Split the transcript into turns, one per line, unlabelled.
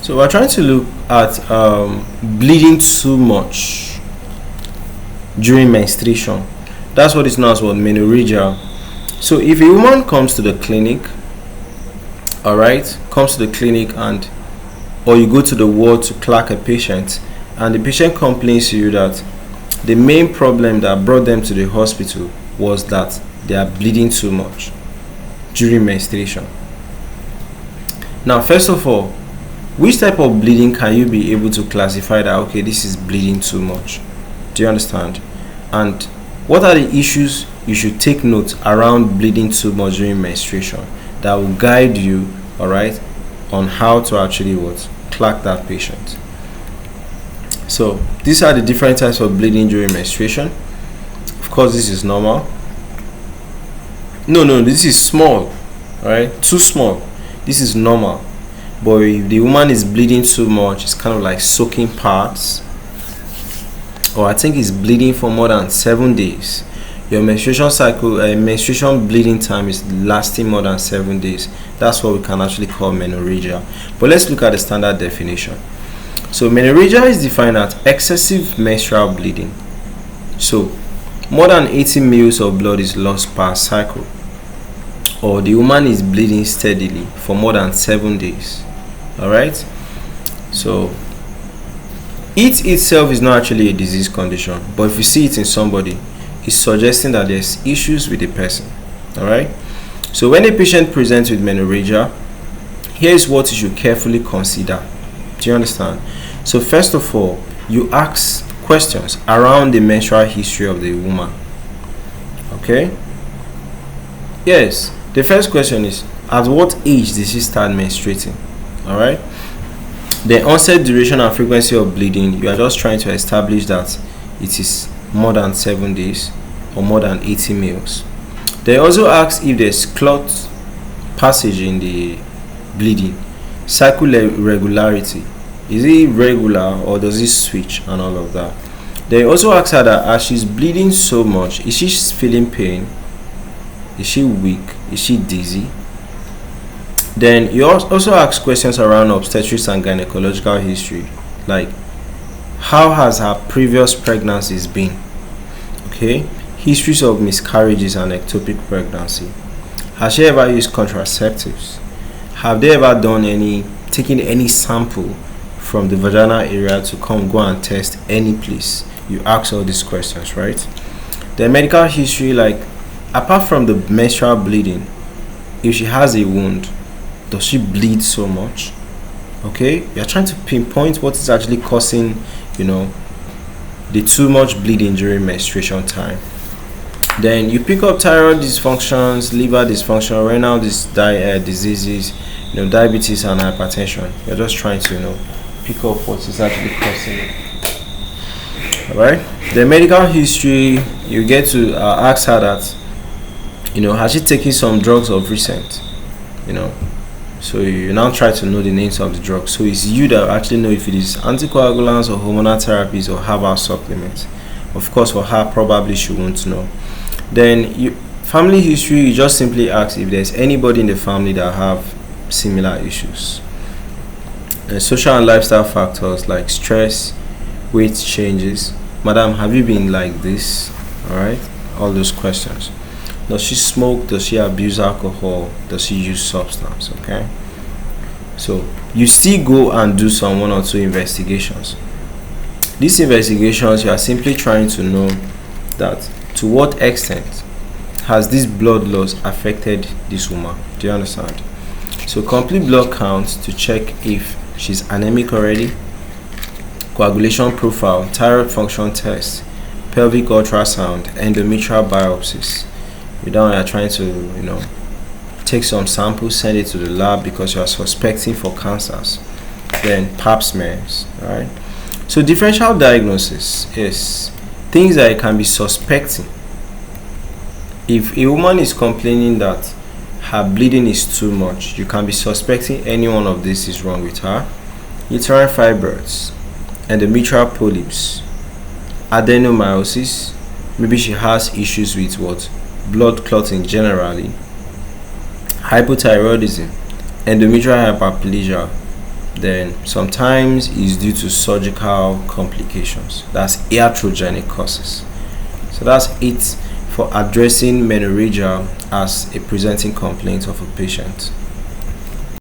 So we're trying to look at bleeding too much during menstruation. That's what is known as what menorrhagia. So if a woman comes to the clinic, and or you go to the ward to clerk a patient, and the patient complains to you that the main problem that brought them to the hospital was that they are bleeding too much during menstruation. Now, first of all, which type of bleeding can you be able to classify that, okay, this is bleeding too much? Do you understand? And what are the issues you should take note around bleeding too much during menstruation that will guide you, all right, on how to actually clerk that patient? So these are the different types of bleeding during menstruation. Of course, this is normal. No, this is small, all right, too small. This is normal. But if the woman is bleeding too much, it's kind of like soaking parts, or I think it's bleeding for more than 7 days. Your menstruation cycle, menstruation bleeding time is lasting more than 7 days. That's what we can actually call menorrhagia. But let's look at the standard definition. So menorrhagia is defined as excessive menstrual bleeding. So more than 80 ml of blood is lost per cycle, or the woman is bleeding steadily for more than 7 days. All right. So it itself is not actually a disease condition, but if you see it in somebody, it's suggesting that there's issues with the person. All right. So when a patient presents with menorrhagia, here is what you should carefully consider. Do you understand? So first of all, you ask questions around the menstrual history of the woman. Okay. Yes. The first question is, at what age did she start menstruating? All right. The onset, duration, and frequency of bleeding, you are just trying to establish that it is more than 7 days or more than 80 ml. They also ask if there's clot passage in the bleeding, cycle regularity, is it regular or does it switch, and all of that. They also ask her that as she's bleeding so much, is she feeling pain? Is she weak? Is she dizzy? Then you also ask questions around obstetrics and gynecological history, like how has her previous pregnancies been? Okay, histories of miscarriages and ectopic pregnancy. Has she ever used contraceptives? Have they ever taken any sample from the vaginal area to go and test any place? You ask all these questions, right? The medical history, like apart from the menstrual bleeding, if she has a wound, does she bleed so much? Okay, you're trying to pinpoint what is actually causing, the too much bleeding during menstruation time. Then you pick up thyroid dysfunctions, liver dysfunction, renal diseases, diabetes and hypertension. You're just trying to pick up what is actually causing it. All right. The medical history, you get to ask her that, has she taken some drugs of recent? So you now try to know the names of the drugs. So it's you that actually know if it is anticoagulants or hormonal therapies or herbal supplements. Of course, for her, probably she won't know. Then family history, you just simply ask if there's anybody in the family that have similar issues. And social and lifestyle factors like stress, weight changes. Madam, have you been like this? All right, all those questions. Does she smoke? Does she abuse alcohol? Does she use substance? Okay. So you still go and do some 1 or 2 investigations. These investigations, you are simply trying to know that to what extent has this blood loss affected this woman. Do you understand? So complete blood counts to check if she's anemic already, coagulation profile, thyroid function test, pelvic ultrasound, endometrial biopsies. You're trying to take some samples, send it to the lab because you are suspecting for cancers. Then pap smears. All right. So differential diagnosis is things that you can be suspecting. If a woman is complaining that her bleeding is too much, you can be suspecting any one of this is wrong with her. Uterine fibroids, endometrial polyps, adenomyosis. Maybe she has issues with blood clotting generally, hypothyroidism, endometrial hyperplasia, Then sometimes it's due to surgical complications. That's iatrogenic causes. So that's it for addressing menorrhagia as a presenting complaint of a patient.